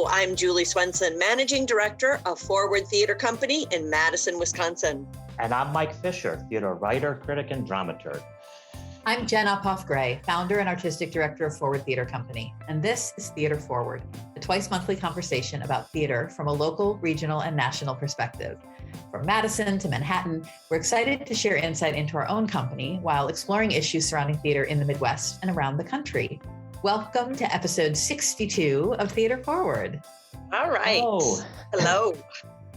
Hello, I'm Julie Swenson, Managing Director of Forward Theater Company in Madison, Wisconsin. And I'm Mike Fisher, theater writer, critic, and dramaturg. I'm Jen Uphoff-Gray, founder and artistic director of Forward Theater Company, and this is Theater Forward, a twice-monthly conversation about theater from a local, regional, and national perspective. From Madison to Manhattan, we're excited to share insight into our own company while exploring issues surrounding theater in the Midwest and around the country. Welcome to episode 62 of Theater Forward. All right. Hello.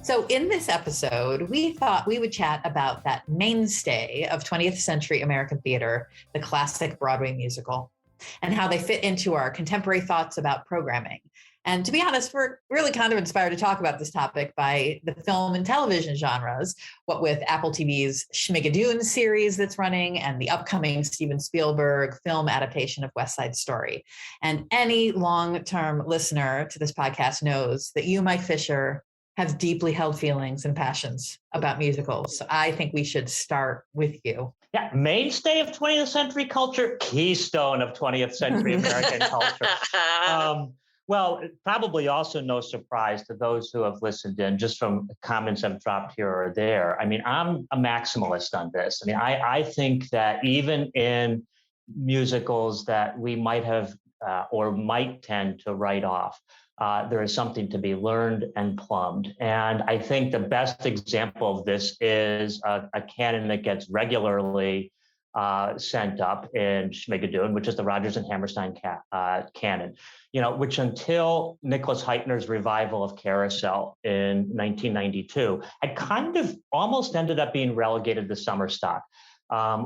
So in this episode, we thought we would chat about that mainstay of 20th century American theater, the classic Broadway musical, and how they fit into our contemporary thoughts about programming. And to be honest, we're really kind of inspired to talk about this topic by the film and television genres, what with Apple TV's Schmigadoon series that's running and the upcoming Steven Spielberg film adaptation of West Side Story. And any long-term listener to this podcast knows that you, Mike Fisher, have deeply held feelings and passions about musicals. So I think we should start with you. Yeah, mainstay of 20th century culture, keystone of 20th century American culture. Well, probably also no surprise to those who have listened in, just from comments I've dropped here or there. I mean, I'm a maximalist on this. I mean, I think that even in musicals that we might have or might tend to write off, there is something to be learned and plumbed. And I think the best example of this is a canon that gets regularly sent up in Schmigadoon, which is the Rodgers and Hammerstein canon, which until Nicholas Hytner's revival of Carousel in 1992, had kind of almost ended up being relegated to Summerstock.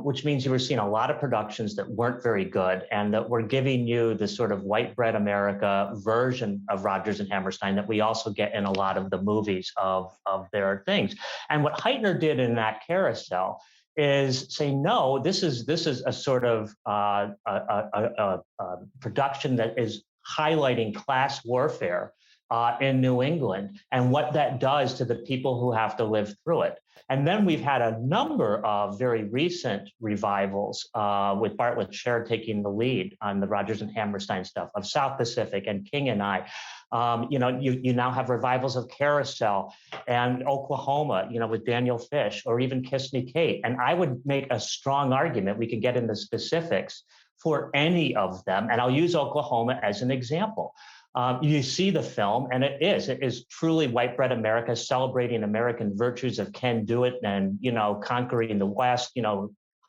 Which means you were seeing a lot of productions that weren't very good and that were giving you the sort of white bread America version of Rodgers and Hammerstein that we also get in a lot of the movies of their things. And what Hytner did in that Carousel is say, no, this is a sort of a production that is highlighting class warfare in New England and what that does to the people who have to live through it. And then we've had a number of very recent revivals with Bartlett Sher taking the lead on the Rodgers and Hammerstein stuff of South Pacific and King and I. You now have revivals of Carousel and Oklahoma, with Daniel Fish, or even Kiss Me Kate. And I would make a strong argument, we can get into specifics, for any of them. And I'll use Oklahoma as an example. You see the film, and it is truly white bread America, celebrating American virtues of can do it and, conquering the West.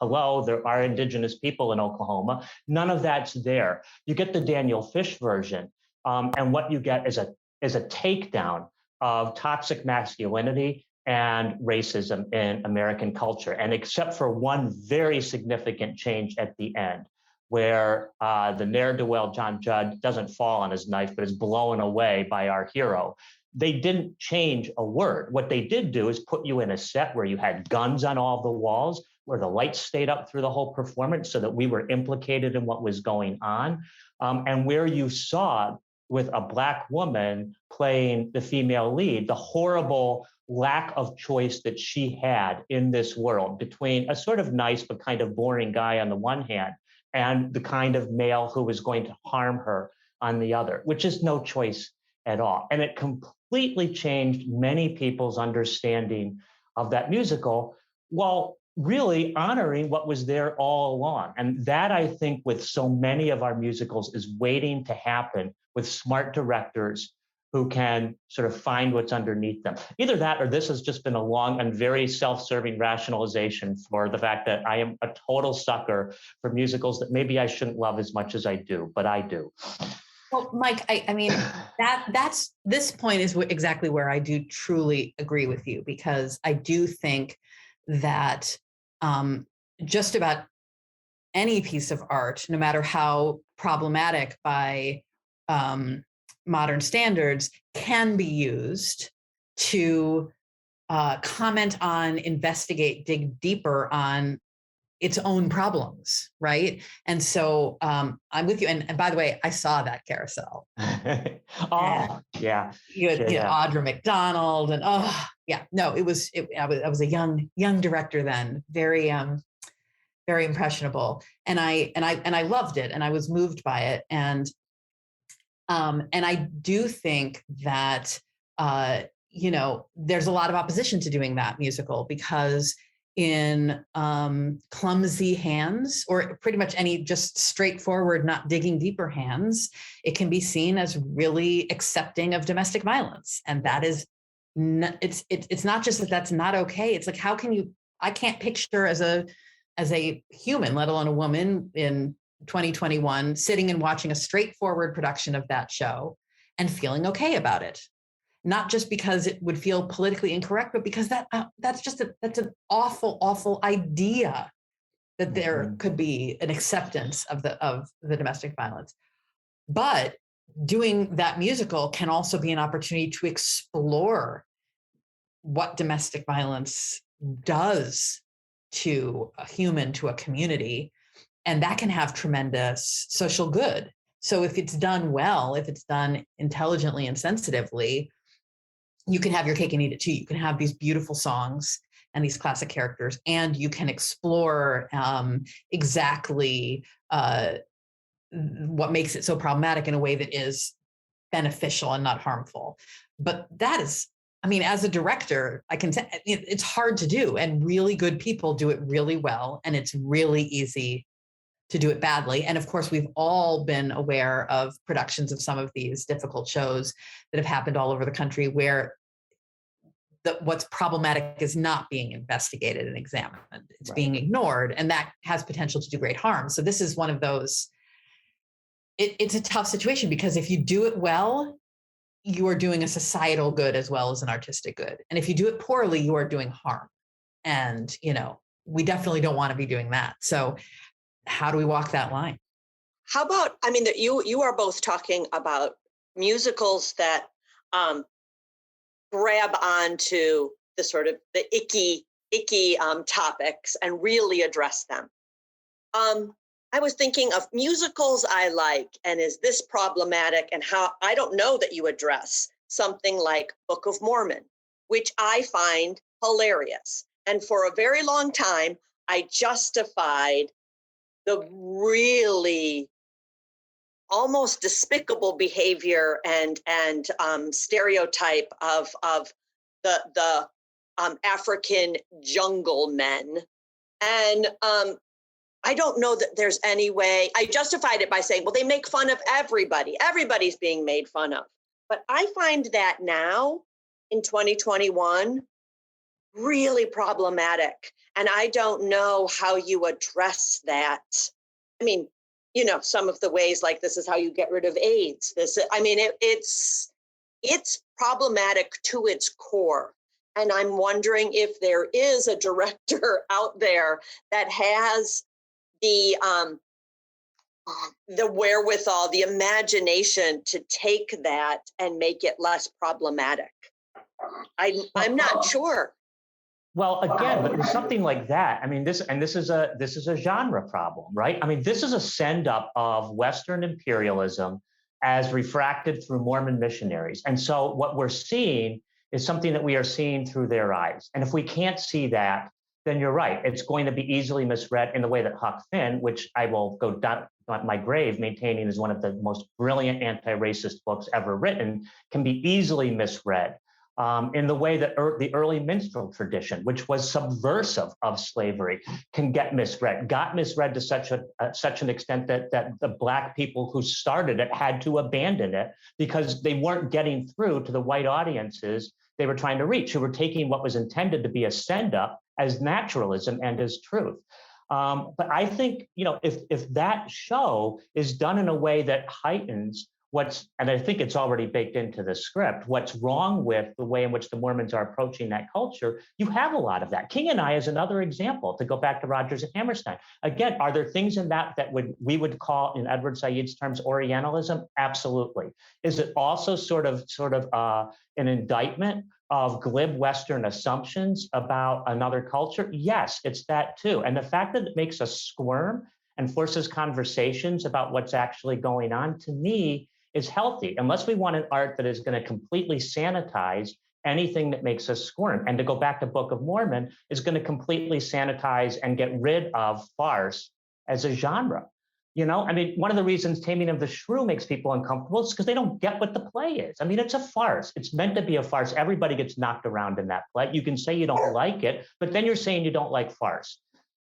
Hello, there are indigenous people in Oklahoma. None of that's there. You get the Daniel Fish version, and what you get is a takedown of toxic masculinity and racism in American culture. And except for one very significant change at the end, where the ne'er-do-well John Judd doesn't fall on his knife, but is blown away by our hero. They didn't change a word. What they did do is put you in a set where you had guns on all the walls, where the lights stayed up through the whole performance so that we were implicated in what was going on, and where you saw, with a Black woman playing the female lead, the horrible lack of choice that she had in this world between a sort of nice but kind of boring guy on the one hand, and the kind of male who was going to harm her on the other, which is no choice at all. And it completely changed many people's understanding of that musical, while really honoring what was there all along. And that, I think, with so many of our musicals, is waiting to happen with smart directors who can sort of find what's underneath them. Either that, or this has just been a long and very self-serving rationalization for the fact that I am a total sucker for musicals that maybe I shouldn't love as much as I do, but I do. Well, Mike, I mean, this point is exactly where I do truly agree with you, because I do think that just about any piece of art, no matter how problematic by modern standards, can be used to comment on, investigate, dig deeper on its own problems, right? And so I'm with you. And by the way, I saw that Carousel. Yeah. You had Audra McDonald, and I was a young director then, very impressionable, and I loved it, and I was moved by it, and And I do think that, there's a lot of opposition to doing that musical because in clumsy hands, or pretty much any just straightforward, not digging deeper hands, it can be seen as really accepting of domestic violence. And that is, it's not just that that's not okay. It's like, how can you, I can't picture as a human, let alone a woman in 2021, sitting and watching a straightforward production of that show and feeling okay about it. Not just because it would feel politically incorrect, but because that's an awful idea that there could be an acceptance of the domestic violence. But doing that musical can also be an opportunity to explore what domestic violence does to a human, to a community, and that can have tremendous social good. So if it's done well, if it's done intelligently and sensitively, you can have your cake and eat it too. You can have these beautiful songs and these classic characters, and you can explore exactly what makes it so problematic in a way that is beneficial and not harmful. But that is, I mean, as a director, I can say it's hard to do, and really good people do it really well, and it's really easy to do it badly. And of course, we've all been aware of productions of some of these difficult shows that have happened all over the country where what's problematic is not being investigated and examined. It's being ignored, and that has potential to do great harm. So this is one of those, it's a tough situation, because if you do it well, you are doing a societal good as well as an artistic good. And if you do it poorly, you are doing harm. And, we definitely don't want to be doing that. So how do we walk that line? How about, I mean, that you are both talking about musicals that grab onto the sort of the icky topics and really address them. I was thinking of musicals I like, and is this problematic, and how I don't know that you address something like Book of Mormon, which I find hilarious. And for a very long time, I justified the really almost despicable behavior and stereotype of the African jungle men. And I don't know that there's any way. I justified it by saying, well, they make fun of everybody. Everybody's being made fun of. But I find that now in 2021 really problematic. And I don't know how you address that. I mean, some of the ways, like, this is how you get rid of AIDS. It's problematic to its core. And I'm wondering if there is a director out there that has the wherewithal, the imagination to take that and make it less problematic. I'm not sure. Well, again, but with something like that, I mean, this is a genre problem, right? I mean, this is a send up of Western imperialism as refracted through Mormon missionaries. And so what we're seeing is something that we are seeing through their eyes. And if we can't see that, then you're right. It's going to be easily misread in the way that Huck Finn, which I will go down on my grave maintaining is one of the most brilliant anti-racist books ever written, can be easily misread. In the way that the early minstrel tradition, which was subversive of slavery, can got misread to such an extent that the Black people who started it had to abandon it because they weren't getting through to the white audiences they were trying to reach, who were taking what was intended to be a send-up as naturalism and as truth. But I think, if that show is done in a way that heightens and I think it's already baked into the script, what's wrong with the way in which the Mormons are approaching that culture, you have a lot of that. King and I is another example, to go back to Rodgers and Hammerstein. Again, are there things in that we would call, in Edward Said's terms, Orientalism? Absolutely. Is it also sort of an indictment of glib Western assumptions about another culture? Yes, it's that too. And the fact that it makes us squirm and forces conversations about what's actually going on, to me, is healthy, unless we want an art that is going to completely sanitize anything that makes us squirm. And to go back to Book of Mormon, is going to completely sanitize and get rid of farce as a genre. I mean, one of the reasons Taming of the Shrew makes people uncomfortable is because they don't get what the play is. I mean, it's a farce. It's meant to be a farce. Everybody gets knocked around in that play. You can say you don't like it, but then you're saying you don't like farce.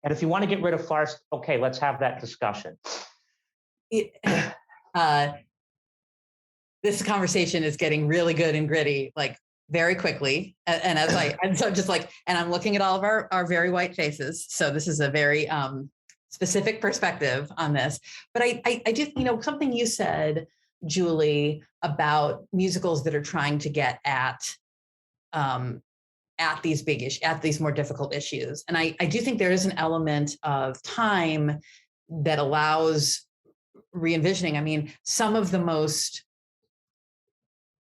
And if you want to get rid of farce, okay, let's have that discussion. This conversation is getting really good and gritty, like very quickly. And so just like, and I'm looking at all of our very white faces. So this is a very specific perspective on this. But I do, something you said, Julie, about musicals that are trying to get at these big issues, at these more difficult issues. And I do think there is an element of time that allows re-envisioning. I mean, some of the most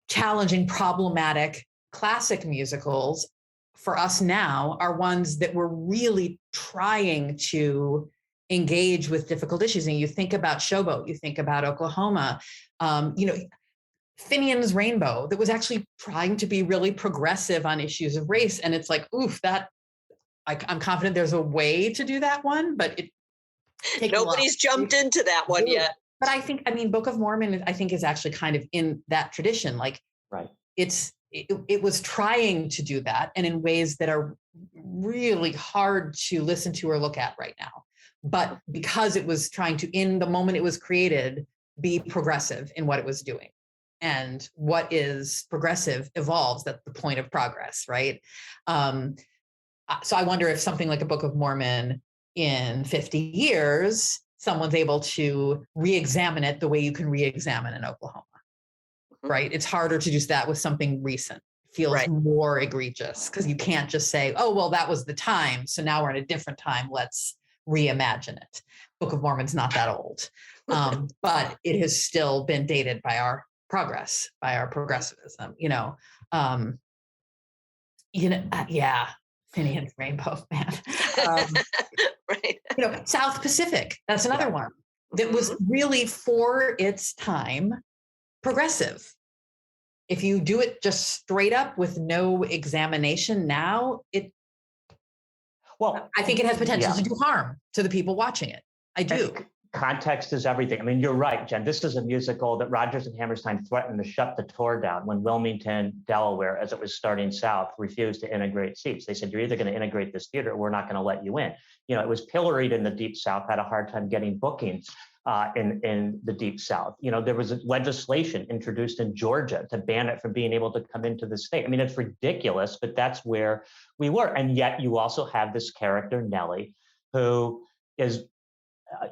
challenging, problematic classic musicals for us now are ones that were really trying to engage with difficult issues. And you think about Showboat, you think about Oklahoma, Finian's Rainbow, that was actually trying to be really progressive on issues of race. And it's like, oof, I'm confident there's a way to do that one, but nobody's jumped into that one yet. But I think, Book of Mormon, I think, is actually kind of in that tradition. Like, right. It was trying to do that, and in ways that are really hard to listen to or look at right now. But because it was trying to, in the moment it was created, be progressive in what it was doing. And what is progressive evolves. That's the point of progress, right? So I wonder if something like a Book of Mormon in 50 years, someone's able to re-examine it the way you can re-examine in Oklahoma, right? It's harder to do that with something recent. Feels more egregious because you can't just say, oh, well, that was the time, so now we're in a different time, let's reimagine it. Book of Mormon's not that old, but it has still been dated by our progress, by our progressivism, Finian's Rainbow, man. Right. South Pacific, that's another one that was really, for its time, progressive. If you do it just straight up with no examination now, I think it has potential to do harm to the people watching it. I do. Context is everything. I mean, you're right, Jen. This is a musical that Rodgers and Hammerstein threatened to shut the tour down when Wilmington, Delaware, as it was starting south, refused to integrate seats. They said, you're either going to integrate this theater or we're not going to let you in. It was pilloried in the Deep South, had a hard time getting bookings in the Deep South. There was legislation introduced in Georgia to ban it from being able to come into the state. I mean, it's ridiculous, but that's where we were. And yet you also have this character, Nellie, who is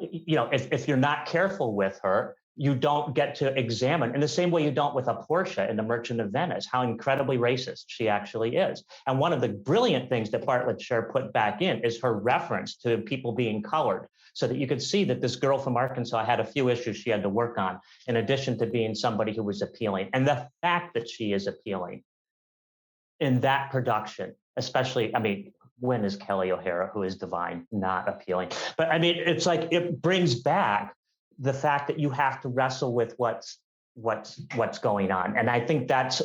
if you're not careful with her, you don't get to examine in the same way you don't with a Portia in The Merchant of Venice, how incredibly racist she actually is. And one of the brilliant things that Bartlett Sher put back in is her reference to people being colored, so that you could see that this girl from Arkansas had a few issues she had to work on, in addition to being somebody who was appealing. And the fact that she is appealing in that production, especially, when is Kelly O'Hara, who is divine, not appealing? But it's like it brings back the fact that you have to wrestle with what's going on. And I think that's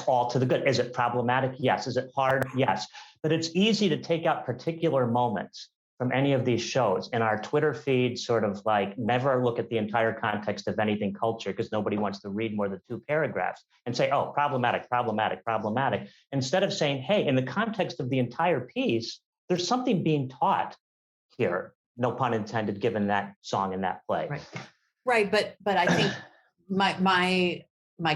all to the good. Is it problematic? Yes. Is it hard? Yes. But it's easy to take out particular moments from any of these shows in our Twitter feed, sort of like never look at the entire context of anything culture, because nobody wants to read more than 2 paragraphs and say, oh, problematic. Instead of saying, hey, in the context of the entire piece, there's something being taught here. No pun intended, given that song in that play. Right. But I think my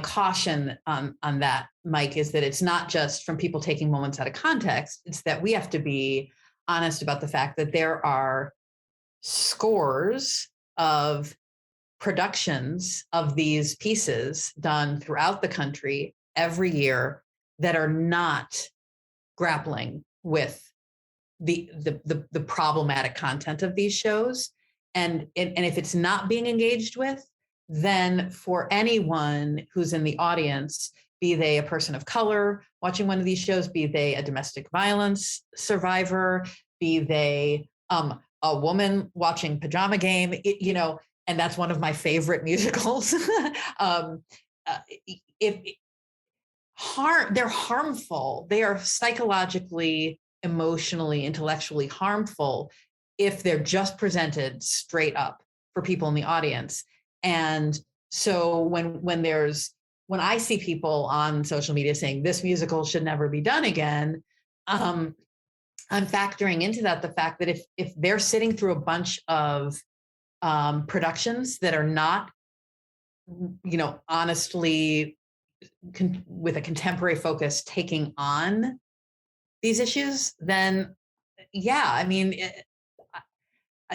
caution on that, Mike, is that it's not just from people taking moments out of context. It's that we have to be honest about the fact that there are scores of productions of these pieces done throughout the country every year that are not grappling with the problematic content of these shows. And if it's not being engaged with, then for anyone who's in the audience, be they a person of color watching one of these shows, be they a domestic violence survivor, be they a woman watching Pajama Game, and that's one of my favorite musicals. They're harmful. They are psychologically, emotionally, intellectually harmful if they're just presented straight up for people in the audience. And so when I see people on social media saying this musical should never be done again, I'm factoring into that the fact that if they're sitting through a bunch of productions that are not, honestly with a contemporary focus taking on these issues, then yeah, I mean,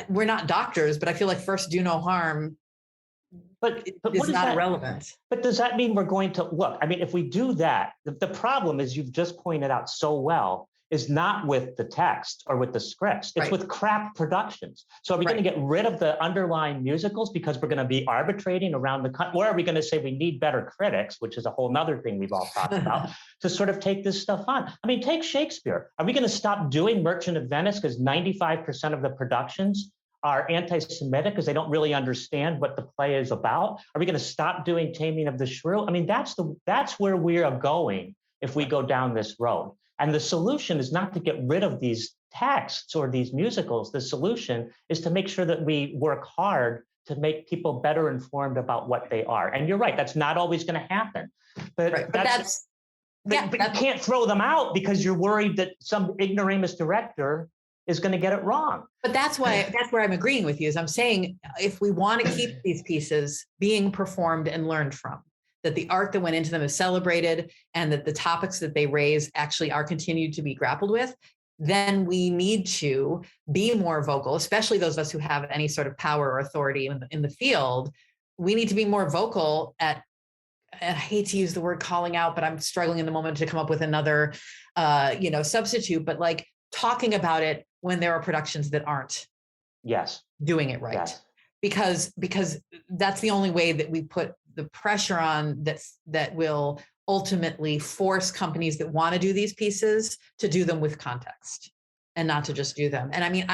we're not doctors, but I feel like first do no harm But is what is not that? irrelevant. But does that mean we're going to look? I mean, if we do that, the problem, as you've just pointed out so well, is not with the text or with the scripts. It's Right. with crap productions. So are we going to get rid of the underlying musicals because we're going to be arbitrating around the country? Or are we going to say we need better critics, which is a whole nother thing we've all talked about, to sort of take this stuff on? I mean, take Shakespeare. Are we going to stop doing Merchant of Venice because 95% of the productions are anti-Semitic because they don't really understand what the play is about? Are we going to stop doing Taming of the Shrew? I mean, that's where we are going if we go down this road. And the solution is not to get rid of these texts or these musicals. The solution is to make sure that we work hard to make people better informed about what they are. And you're right, that's not always going to happen. But, Right. but you can't throw them out because you're worried that some ignoramus director is going to get it wrong. But that's where I'm agreeing with you, is I'm saying if we want to keep these pieces being performed and learned from, that the art that went into them is celebrated and that the topics that they raise actually are continued to be grappled with, then we need to be more vocal, especially those of us who have any sort of power or authority in the field. We need to be more vocal at, and I hate to use the word calling out, but I'm struggling in the moment to come up with another, substitute, but like talking about it when there are productions that aren't doing it right. Yes. Because that's the only way that we put the pressure on that will ultimately force companies that want to do these pieces to do them with context and not to just do them. And I mean,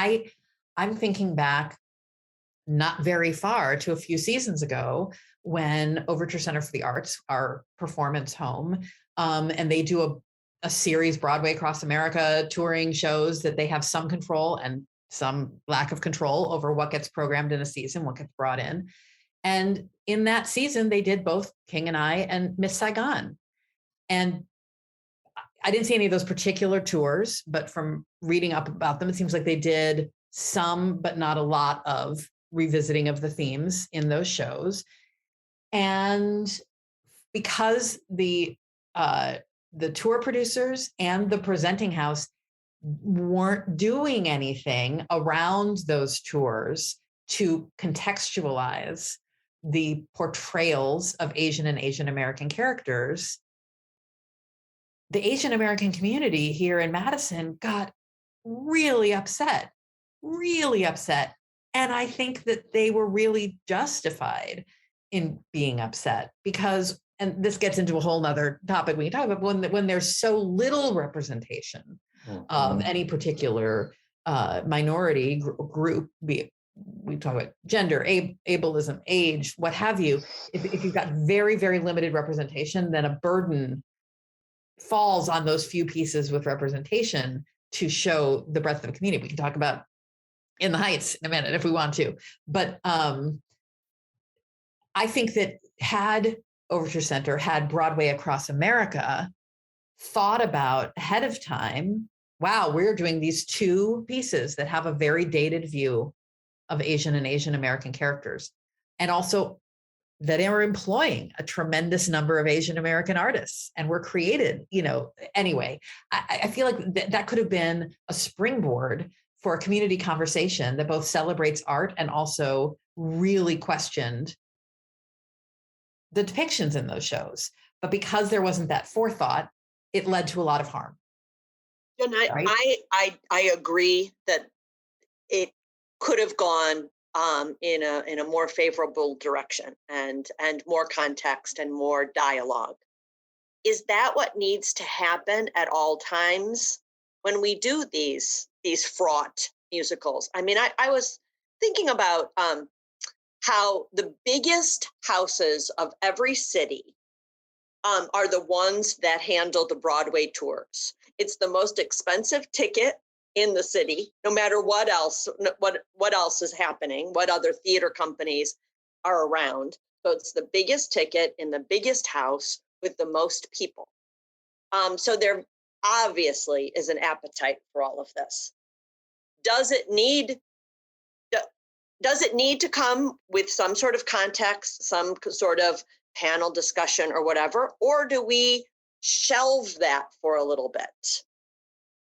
I'm thinking back not very far to a few seasons ago when Overture Center for the Arts, our performance home, and they do a series, Broadway across America, touring shows that they have some control and some lack of control over what gets programmed in a season, what gets brought in. And in that season, they did both King and I and Miss Saigon. And I didn't see any of those particular tours, but from reading up about them, it seems like they did some, but not a lot of revisiting of the themes in those shows. And because the tour producers and the presenting house weren't doing anything around those tours to contextualize the portrayals of Asian and Asian American characters, the Asian American community here in Madison got really upset. And I think that they were really justified in being upset because, and this gets into a whole nother topic we can talk about, when there's so little representation of any particular minority group, be it, we talk about gender, ableism, age, what have you. If you've got very, very limited representation, then a burden falls on those few pieces with representation to show the breadth of the community. We can talk about In the Heights in a minute if we want to. But I think that had Overture Center, had Broadway across America thought about ahead of time, wow, we're doing these two pieces that have a very dated view of Asian and Asian American characters, and also that are employing a tremendous number of Asian American artists and were created, anyway. I feel like that could have been a springboard for a community conversation that both celebrates art and also really questioned the depictions in those shows. But because there wasn't that forethought, it led to a lot of harm. And I agree that it could have gone in a more favorable direction and more context and more dialogue. Is that what needs to happen at all times when we do these fraught musicals? I mean, I was thinking about how the biggest houses of every city are the ones that handle the Broadway tours. It's the most expensive ticket in the city, no matter what else is happening, what other theater companies are around. So it's the biggest ticket in the biggest house with the most people. So there obviously is an appetite for all of this. Does it need to come with some sort of context, some sort of panel discussion or whatever, or do we shelve that for a little bit?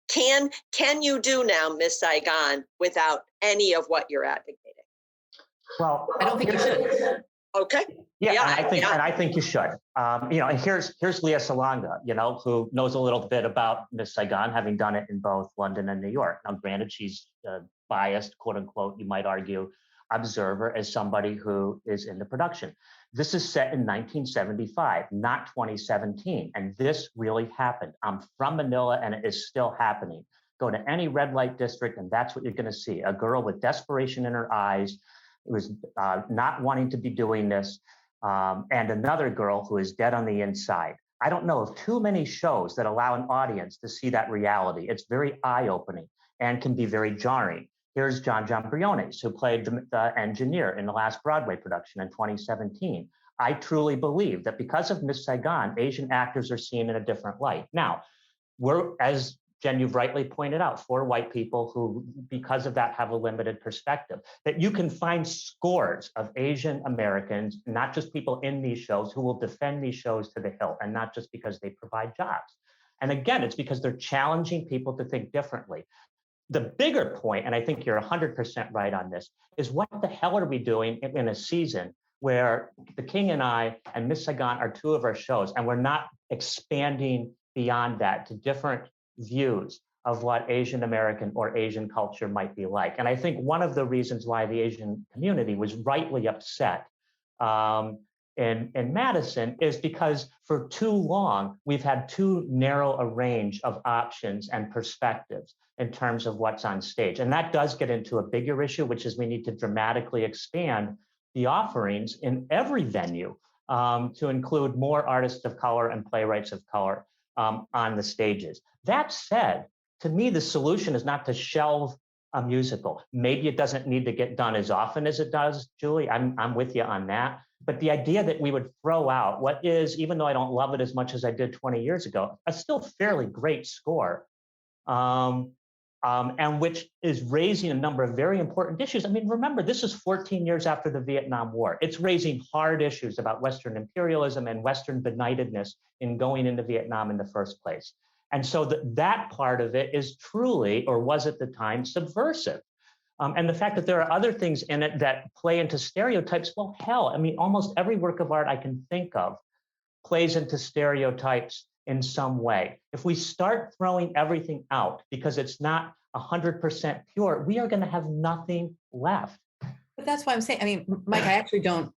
Can you do now Miss Saigon without any of what you're advocating? Well, I don't think you should. Okay. Yeah, and I think you should. And here's Leah Salonga, who knows a little bit about Miss Saigon, having done it in both London and New York. Now, granted, she's biased, quote unquote, you might argue, observer as somebody who is in the production. This is set in 1975, not 2017, and this really happened. I'm from Manila, and it is still happening. Go to any red light district, and that's what you're going to see: a girl with desperation in her eyes, who is not wanting to be doing this, and another girl who is dead on the inside. I don't know of too many shows that allow an audience to see that reality. It's very eye-opening and can be very jarring. Here's John Briones, who played the engineer in the last Broadway production in 2017. I truly believe that because of Miss Saigon, Asian actors are seen in a different light. Now, we're, as Jen, you've rightly pointed out, 4 white people who, because of that, have a limited perspective. That you can find scores of Asian Americans, not just people in these shows, who will defend these shows to the hilt, and not just because they provide jobs. And again, it's because they're challenging people to think differently. The bigger point, and I think you're 100% right on this, is what the hell are we doing in a season where The King and I and Miss Saigon are 2 of our shows, and we're not expanding beyond that to different views of what Asian American or Asian culture might be like. And I think one of the reasons why the Asian community was rightly upset in Madison is because for too long, we've had too narrow a range of options and perspectives in terms of what's on stage. And that does get into a bigger issue, which is we need to dramatically expand the offerings in every venue to include more artists of color and playwrights of color on the stages. That said, to me, the solution is not to shelve a musical. Maybe it doesn't need to get done as often as it does, Julie. I'm with you on that. But the idea that we would throw out what is, even though I don't love it as much as I did 20 years ago, a still fairly great score, and which is raising a number of very important issues. I mean, remember, this is 14 years after the Vietnam War. It's raising hard issues about Western imperialism and Western benightedness in going into Vietnam in the first place. And so that part of it is truly, or was at the time, subversive. And the fact that there are other things in it that play into stereotypes, well, hell, I mean, almost every work of art I can think of plays into stereotypes in some way. If we start throwing everything out because it's not 100% pure, we are going to have nothing left. But that's why I'm saying, I mean, Mike, I actually don't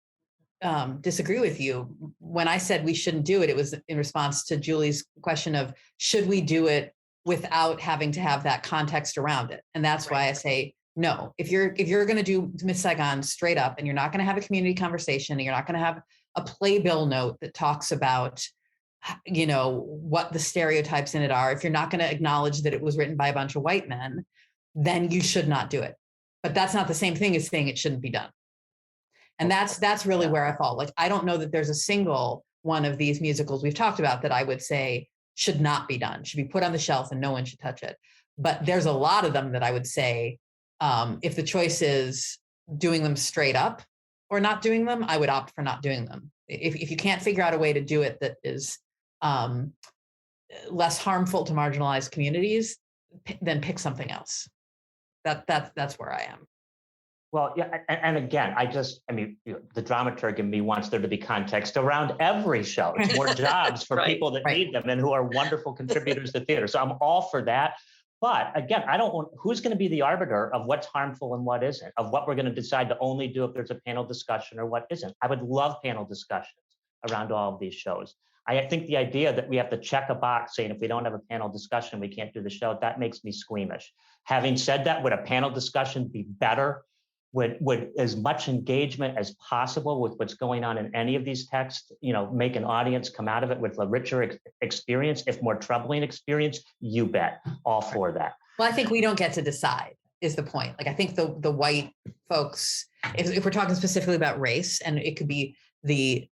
disagree with you. When I said we shouldn't do it, it was in response to Julie's question of, should we do it without having to have that context around it? And that's why I say, no, if you're going to do Miss Saigon straight up, and you're not going to have a community conversation, and you're not going to have a playbill note that talks about, what the stereotypes in it are, if you're not going to acknowledge that it was written by a bunch of white men, then you should not do it. But that's not the same thing as saying it shouldn't be done. And that's really where I fall. Like, I don't know that there's a single one of these musicals we've talked about that I would say should not be done, should be put on the shelf and no one should touch it. But there's a lot of them that I would say, if the choice is doing them straight up or not doing them, I would opt for not doing them. If you can't figure out a way to do it that is less harmful to marginalized communities, then pick something else. That's where I am. Well, yeah, and again, the dramaturg in me wants there to be context around every show. It's more jobs for people that need them and who are wonderful contributors to theater. So I'm all for that. But again, I don't want, who's going to be the arbiter of what's harmful and what isn't, of what we're going to decide to only do if there's a panel discussion or what isn't. I would love panel discussions around all of these shows. I think the idea that we have to check a box saying if we don't have a panel discussion, we can't do the show, that makes me squeamish. Having said that, would a panel discussion be better? Would as much engagement as possible with what's going on in any of these texts, make an audience come out of it with a richer experience, if more troubling experience? You bet, all for that. Well, I think we don't get to decide is the point. Like, I think the white folks, if we're talking specifically about race, and it could be the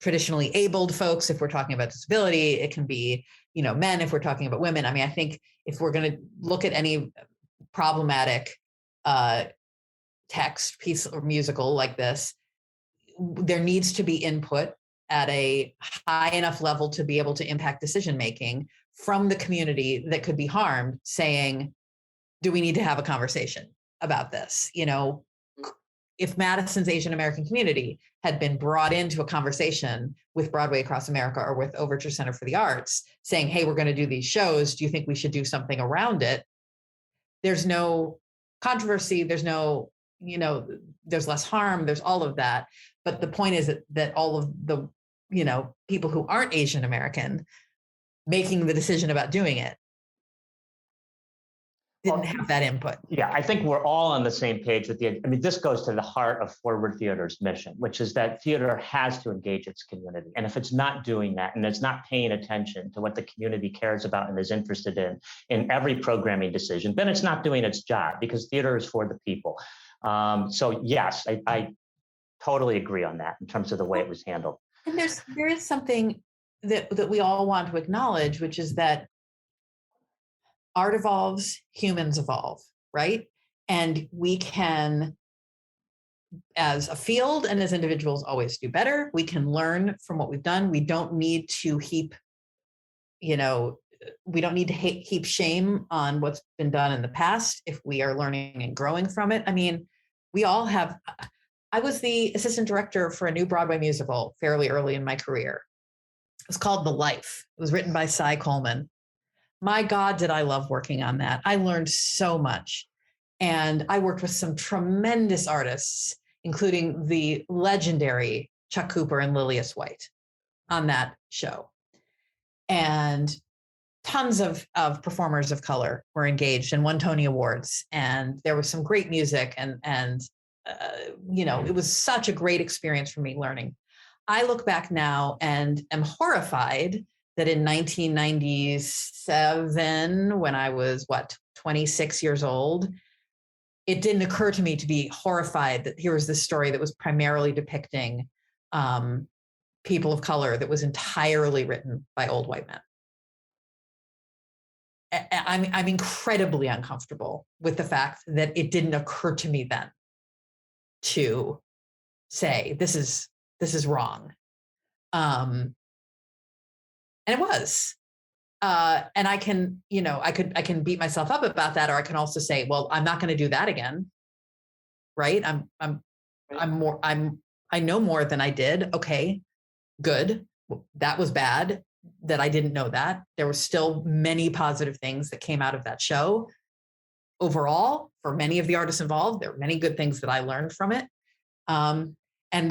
traditionally abled folks, if we're talking about disability, it can be, men, if we're talking about women. I mean, I think if we're going to look at any problematic text piece or musical like this, there needs to be input at a high enough level to be able to impact decision making from the community that could be harmed, saying, do we need to have a conversation about this? If Madison's Asian American community had been brought into a conversation with Broadway Across America or with Overture Center for the Arts saying, hey, we're going to do these shows, do you think we should do something around it? There's no controversy, there's no, there's less harm, there's all of that. But the point is that all of the, people who aren't Asian American making the decision about doing it didn't have that input. Yeah, I think we're all on the same page with this goes to the heart of Forward Theater's mission, which is that theater has to engage its community. And if it's not doing that, and it's not paying attention to what the community cares about and is interested in every programming decision, then it's not doing its job, because theater is for the people. So yes, I totally agree on that in terms of the way it was handled. And there is something that we all want to acknowledge, which is that art evolves, humans evolve, right? And we can, as a field and as individuals, always do better. We can learn from what we've done. We don't need to heap shame on what's been done in the past if we are learning and growing from it. I mean, we all have. I was the assistant director for a new Broadway musical fairly early in my career. It was called The Life. It was written by Cy Coleman. My God, did I love working on that. I learned so much. And I worked with some tremendous artists, including the legendary Chuck Cooper and Lillias White on that show. And tons of performers of color were engaged and won Tony Awards. And there was some great music. And it was such a great experience for me learning. I look back now and am horrified that in 1997, when I was, 26 years old, it didn't occur to me to be horrified that here was this story that was primarily depicting people of color that was entirely written by old white men. I'm incredibly uncomfortable with the fact that it didn't occur to me then to say, this is wrong. And it was, and I can, I can beat myself up about that, or I can also say, well, I'm not going to do that again. Right. I know more than I did. Okay, good. That was bad that I didn't know that. There were still many positive things that came out of that show. Overall, for many of the artists involved, there were many good things that I learned from it. And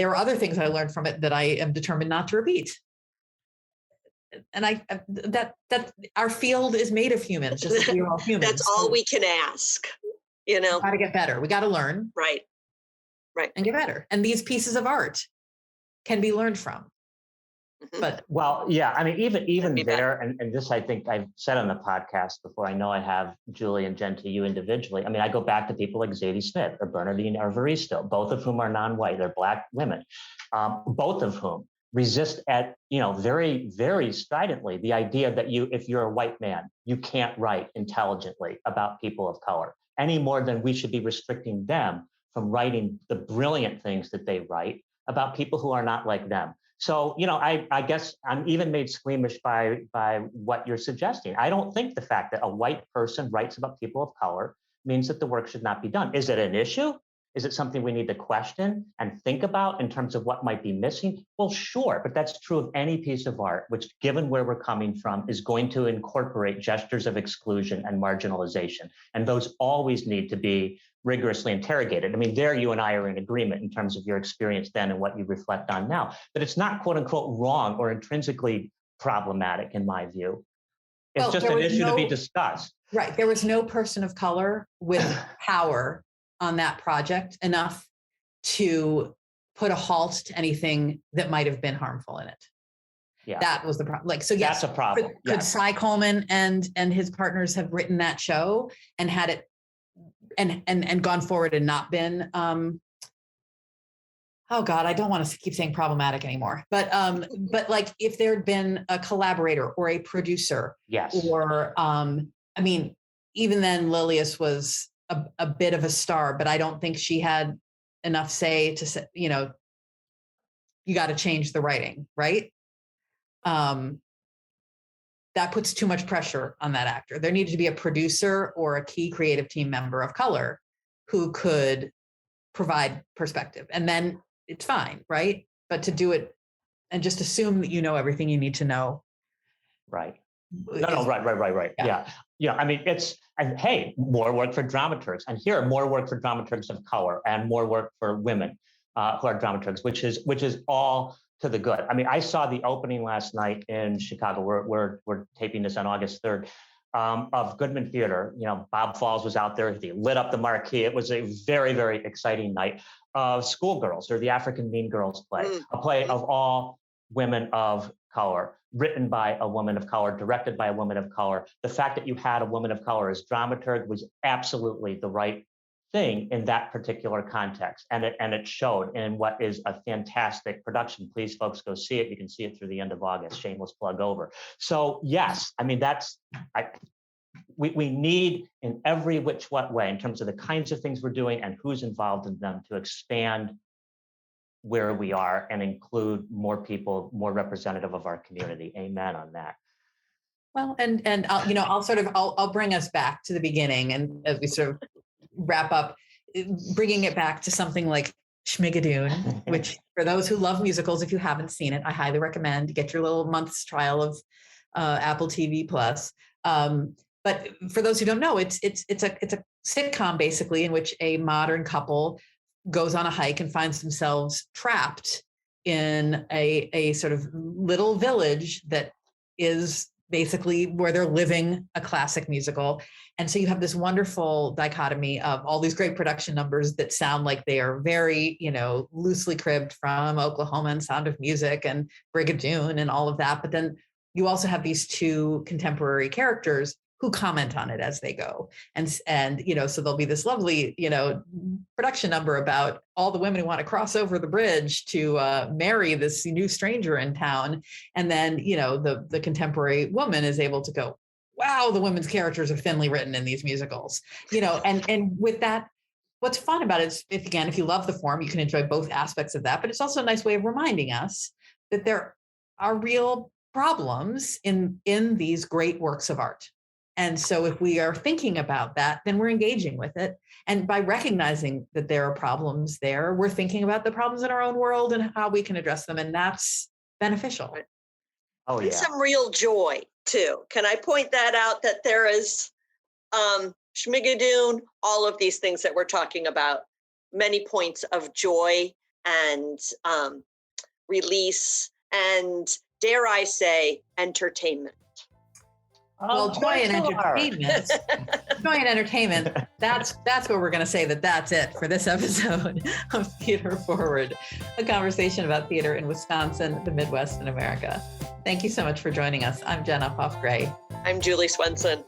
there were other things I learned from it that I am determined not to repeat. And that our field is made of humans, just like we're all humans. That's all we can ask, We got to get better. We got to learn. Right. And get better. And these pieces of art can be learned from. But yeah, I mean, even there, and this I think I've said on the podcast before. I know I have, Julie and Jen, to you individually. I mean, I go back to people like Zadie Smith or Bernardine Evaristo, both of whom are non-white. They're Black women, both of whom resist at, very, very stridently the idea that if you're a white man, you can't write intelligently about people of color any more than we should be restricting them from writing the brilliant things that they write about people who are not like them. So, I guess I'm even made squeamish by what you're suggesting. I don't think the fact that a white person writes about people of color means that the work should not be done. Is it an issue? Is it something we need to question and think about in terms of what might be missing? Well, sure, but that's true of any piece of art, which, given where we're coming from, is going to incorporate gestures of exclusion and marginalization. And those always need to be rigorously interrogated. I mean, there you and I are in agreement in terms of your experience then and what you reflect on now. But it's not, quote unquote, wrong or intrinsically problematic, in my view. It's just an issue to be discussed. Right. There was no person of color with power on that project enough to put a halt to anything that might have been harmful in it. Yeah. That was the problem. Like, so yes, that's a problem. Could Cy Coleman and his partners have written that show and had it and gone forward and not been oh God, I don't want to keep saying problematic anymore, but like if there had been a collaborator or a producer, yes, or I mean, even then Lilius was a bit of a star, but I don't think she had enough say to say, you know, you got to change the writing, right? That puts too much pressure on that actor. There needed to be a producer or a key creative team member of color who could provide perspective, and then it's fine, right? But to do it and just assume that you know everything you need to know. Right. No, right. Yeah. I mean, and hey, more work for dramaturgs, and here more work for dramaturgs of color, and more work for women who are dramaturgs, which is all to the good. I mean, I saw the opening last night in Chicago. We're taping this on August 3rd. Of Goodman Theater. You know, Bob Falls was out there. He lit up the marquee. It was a very, very exciting night. Schoolgirls, or the African Mean Girls play, a play of all women of color, written by a woman of color, directed by a woman of color. The fact that you had a woman of color as dramaturg was absolutely the right thing in that particular context. And it showed in what is a fantastic production. Please, folks, go see it. You can see it through the end of August. Shameless plug over. So yes, I mean, we need in every which what way, in terms of the kinds of things we're doing and who's involved in them, to expand where we are and include more people, more representative of our community. Amen on that. Well, and I'll bring us back to the beginning, and as we sort of wrap up, bringing it back to something like Schmigadoon, which for those who love musicals, if you haven't seen it, I highly recommend. Get your little month's trial of Apple TV Plus. But for those who don't know, it's a sitcom basically in which a modern couple goes on a hike and finds themselves trapped in a sort of little village that is basically where they're living a classic musical. And so you have this wonderful dichotomy of all these great production numbers that sound like they are very, you know, loosely cribbed from Oklahoma and Sound of Music and Brigadoon and all of that. But then you also have these two contemporary characters who comment on it as they go. And you know, so there'll be this lovely, you know, production number about all the women who want to cross over the bridge to marry this new stranger in town. And then, you know, the contemporary woman is able to go, wow, the women's characters are thinly written in these musicals, you know, and with that, what's fun about it is, if you love the form, you can enjoy both aspects of that, but it's also a nice way of reminding us that there are real problems in these great works of art. And so if we are thinking about that, then we're engaging with it. And by recognizing that there are problems there, we're thinking about the problems in our own world and how we can address them. And that's beneficial. Oh, yeah. And some real joy, too. Can I point that out, that there is Schmigadoon, all of these things that we're talking about, many points of joy and release and, dare I say, entertainment. Well, joy and entertainment. Joy and entertainment. That's where we're going to say that's it for this episode of Theater Forward, a conversation about theater in Wisconsin, the Midwest, and America. Thank you so much for joining us. I'm Jenna Hoff-Gray. I'm Julie Swenson.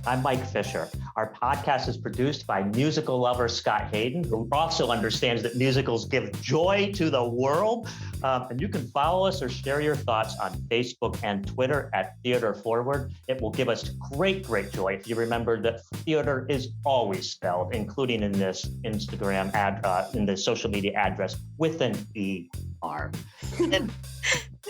I'm Mike Fisher. Our podcast is produced by musical lover Scott Hayden, who also understands that musicals give joy to the world. And you can follow us or share your thoughts on Facebook and Twitter at Theater Forward. It will give us great joy if you remember that theater is always spelled, including in this Instagram in the social media address, with an ER.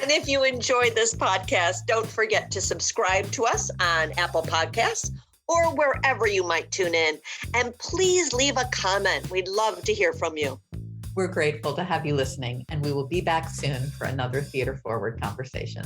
And if you enjoyed this podcast, don't forget to subscribe to us on Apple Podcasts or wherever you might tune in. And please leave a comment. We'd love to hear from you. We're grateful to have you listening, and we will be back soon for another Theater Forward conversation.